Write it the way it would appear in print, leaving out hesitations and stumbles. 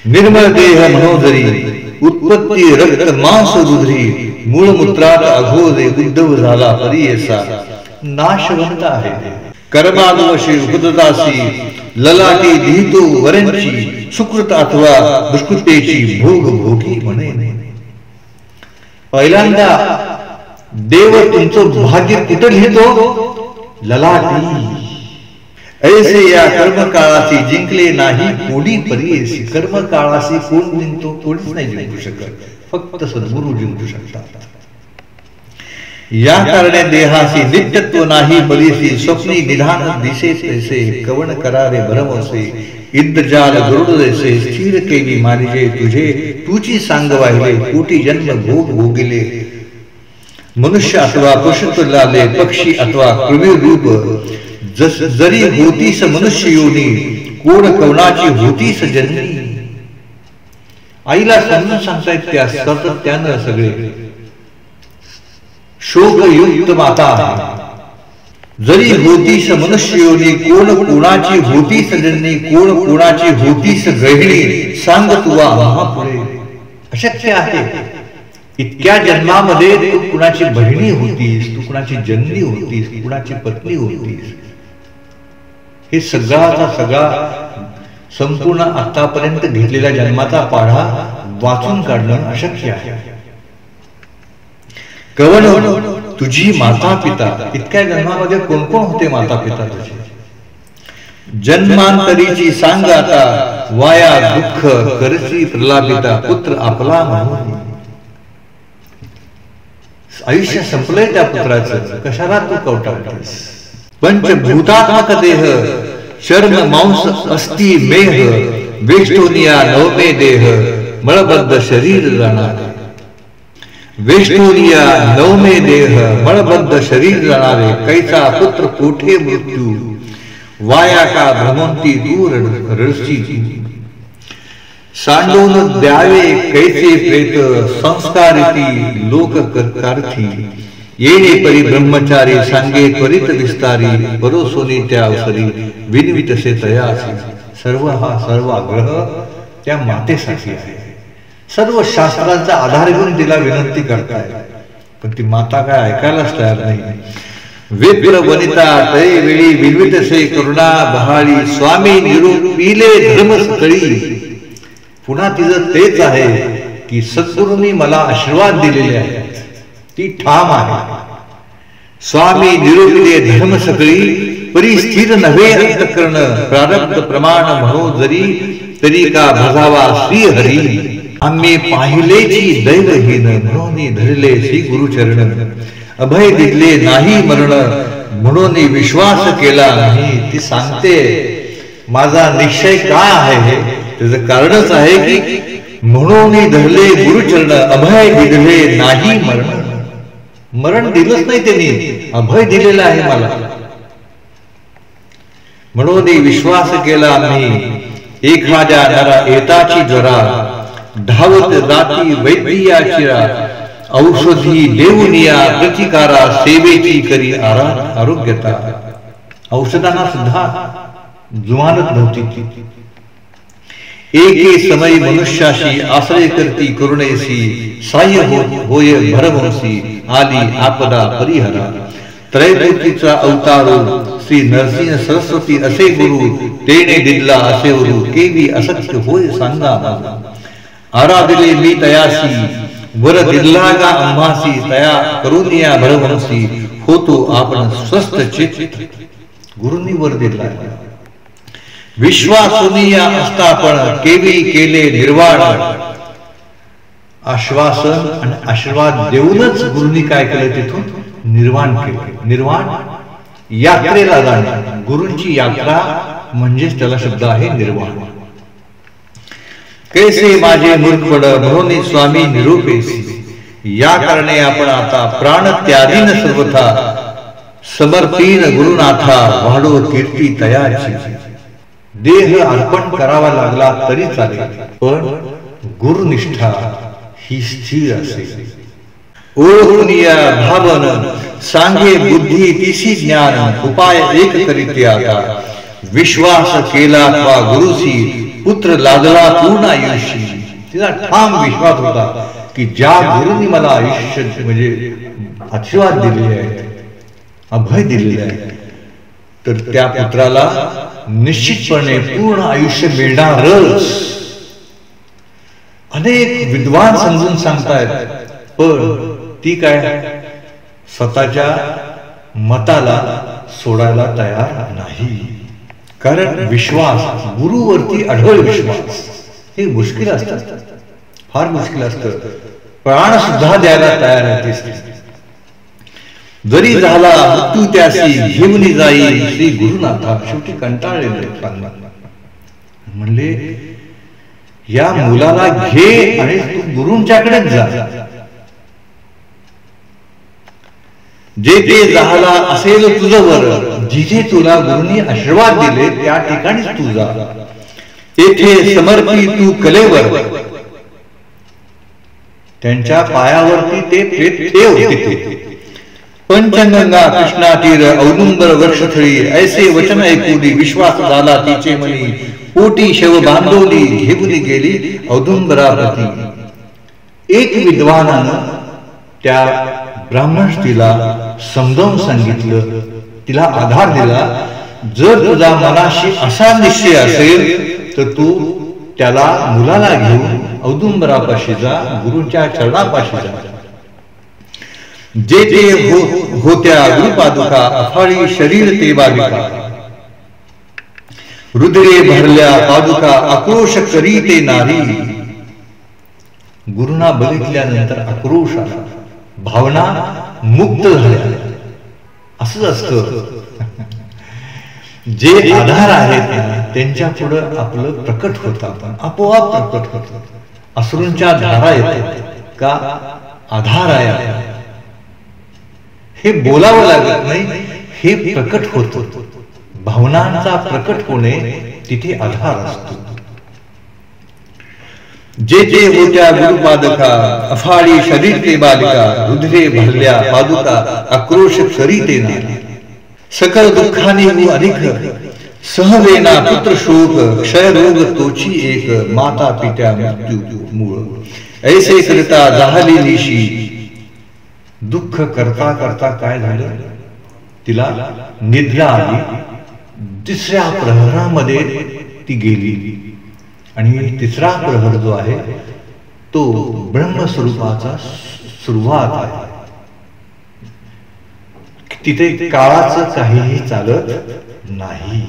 निर्मळ देह मनोदरी उत्पत्ती रक्त मांस रुद्री मूळ मूत्रात अघोरे उद्धव झाला परियेसा नाशवंत आहे कर्मानुवशी उपददासी ललाटी लिहितो वरंची सुकृत अथवा दुष्कृतेची भोग भोगी म्हणे. पहिल्यांदा देव तुमचं भाग्य कुठं लिहितो? ललाटी. ऐसे या कर्मकाळाशी जिंकले नाही कोणी परियेसी. कर्मकाळाशी कोण जिंकतो? कोणीच नाही जिंकू शकत, फक्त सद्गुरू जिंकू शकतात. या कारणे देहासी नित्यत्व नाही परिसी स्वप्नी निधान दिसे तैसे कवण करावे भरमसे इंद्रजाल गरुड जैसे स्थिर केली मानिजे तुझे तुची सांग वाहिले कोटी जन्म भोग भोगिले मनुष्य अथवा पशुतुलाले पक्षी अथवा कृमी रूप जरी होतीस मनुष्य योनी कोण कवनाची होतीस जननी. आईला समजून सांगतायत त्या सातत्यानं सगळे शोकयुक्त माता जरी होतीस मनुष्य योनी कोण कोणाची होतीस जननी कोण कोणाची होतीस गृहिणी सांग तुवा महापुढे. अशक्य आहे. इतक्या जन्मामध्ये तू कुणाची बहिणी होतीस, तू कुणाची जननी होतीस, कुणाची पत्नी होतीस, हे सगळाचा सगळा संपूर्ण आतापर्यंत घेतलेल्या जन्माचा पाढा वाचून काढणं अशक्य आहे. कवन तुझी माता पिता. इतक्या जन्मामध्ये कोण कोण होते माता पिता तुझे? जन्मांतरीची सांग आता वाया दुःख करची प्रलापिता पुत्र आपला म्हणून. आयुष्य संपलंय त्या पुत्राचं, कशाला तू कवटाळतोस? पंचभूतात्मक देह शर्म मांस अस्ति मेह वेष्टोनिया नवमे देह मळबद्ध शरीर जाणारे. वेष्टोनिया नवमे देह मळबद्ध शरीर जाणारे कैचा पुत्र कोठे मृत्यू वाया का भ्रमंती दूर रडची. सांडून द्यावे कैसे प्रेत संस्कारिती लोक करथी येणे परी ब्रह्मचारी सांगे त्वरित विस्तारी बरोसोनी त्या अवसरी विनवितसे तयासी. सर्व आग्रह त्या मातेसाठी आहे. सर्व शास्त्रांचा आधार घेऊन तिला विनंती करताय, पण ती माता काय ऐकायलाच तयार नाही. विप्र वनिता तय वेळी विनवितसे करुणा बहाळी स्वामी निरूपिले धर्मस्थळी. पुन्हा तिचं तेच आहे की सद्गुरूंनी मला आशीर्वाद दिलेले आहेत, ती ठाम आहे. स्वामी निरूपिले धर्म सकळी परिस्थिर नव्हे अंतकरण प्रारब्ध प्रमाण म्हणो जरी तरी का भजावा श्री हरी. आम्ही पाहिलेची दैवहीन म्हणून धरले श्री गुरुचरण अभय दिले नाही मरण म्हणून विश्वास केला नाही. ती सांगते माझा निश्चय काय आहे, त्याचं कारणच आहे की म्हणून धरले गुरुचरण अभय दिले नाही मरण. मरण दिलंच नाही त्यांनी, अभय दिलेला आहे मला. म्हणून विश्वास केला आम्ही एखाद्या नरा येताची जरा धावत जाती वैद्याची औषधी देऊनिया प्रतिकारा सेवेची करी आरोग्यता. औषधांना सुद्धा जुमानत नव्हती. एके समय मनुष्याशी आश्रय करती करुणेसी साह्य होय भरवंशी आली आपदा परिहरा. त्रैलोकीचा अवतारो श्री नरसिंह सरस्वती असे गुरु तेने दिला असे गुरु केवी असत्य होय सांगा. आराधिले मी तयासी वर दिला गा आम्हासी तया करुनिया भरवंशी होतो आपण स्वस्थ चित्त. गुरुंनी वर दिला. विश्वासुनिया असता पण केवी केले निर्वाण. आश्वासन आणि आशीर्वाद देऊनच गुरुंनी काय केलं तिथून निर्वाण केलं. निर्वाण यात्रेला जाणे. गुरूंची यात्रा म्हणजेच त्याला शब्द आहे निर्वाण. कैसे माझे मूर्खपड म्हणून स्वामी निरूपेसी. या कारणे आपण आता प्राण त्यागीन सर्वथा समर्पीन गुरुनाथा वाढो कीर्ती तयाची. देह अर्पण करावा लागला तरी चालेल, पण गुरुनिष्ठा ही स्थिर असेल. ओळखुनिया भावन सांगे बुद्धी तिसी ज्ञान उपाय एक करीते आता. विश्वास केला वा गुरुसी पुत्र लादला पूर्ण आयुष्य. तिला ठाम विश्वास होता की ज्या गुरुंनी मला आयुष्य म्हणजे आशीर्वाद दिलेले आहेत, अभय दिलेले आहे, तर त्या पुत्राला निश्चितपणे पूर्ण आयुष्य मिळणारच. अनेक विद्वान समजून सांगतायत, पण ती काय स्वतःच्या मताला सोडायला तयार नाही. कारण विश्वास, गुरुवरती अढळ विश्वास हे मुश्किल असतं, फार मुश्किल असतं. प्राण सुद्धा द्यायला तयार आहे. जरी झाला मृत्यू त्यासी घेऊन जाई श्री गुरुनाथा. शेवटी कंटाळलेले म्हणले या मुलाला घे आणि तू गुरूंच्याकडेच जा. जे ते झाला असेल तुझं वर, जिथे तुला गुरुंनी आशीर्वाद दिले त्या ठिकाणीच तू जा. तेथे समर्पी तू कलेवर. त्यांच्या पायावरती ते प्रेत ठेव. पंचगंगा कृष्णा तीर औदुंबर वृक्षथळी ऐसे वचन ऐकुनी विश्वास झाला तिचे मनी. पोटी शव बांधवली घेऊन गेली औदुंबराप्रती. एक विद्वानानं त्या ब्राह्मण स्त्रीला समजावून सांगितलं, तिला आधार दिला. जर तुझा मनाशी असा निश्चय असेल तर तू त्याला मुलाला घेऊन औदुंबरापाशी जा, गुरुच्या चरणापाशी जा. जे ते होत्या गुरुपादुका अफाळी शरीर ते बालिका. रुद्रे भरल्या पादुका आक्रोश करी ते नारी. गुरुना बघितल्यानंतर आक्रोश आला, भावना मुक्त झाल्या. असंच असतं, जे आधार आहेत त्यांच्या पुढं आपलं प्रकट होतं, आपोआप प्रकट होतं. अश्रूंच्या धारा येतात का आधार आहे, हे बोलावं लागत नाही, हे प्रकट होतं. भावनांचा प्रकट होणे तिथे आधार असतो. जे जे होत्या गुरुपादका अफाळी शरीर ते बालिका. रुद्रे भरल्या पादुका आक्रोश करी ते नारी. सकल दुःखाने अधिक सहवेना पुत्र शोक. क्षय रोग तोची एक माता पित्या मृत्यू मूळ. ऐसे करता जाहली निशी. दुःख करता करता काय झालं, तिला निद्रा आली. तिसऱ्या प्रहरामध्ये ती गेली आणि तिसरा प्रहर जो आहे तो ब्रह्मस्वरूपाचा सुरुवात आहे. तिथे काळाचं काहीही चालत नाही.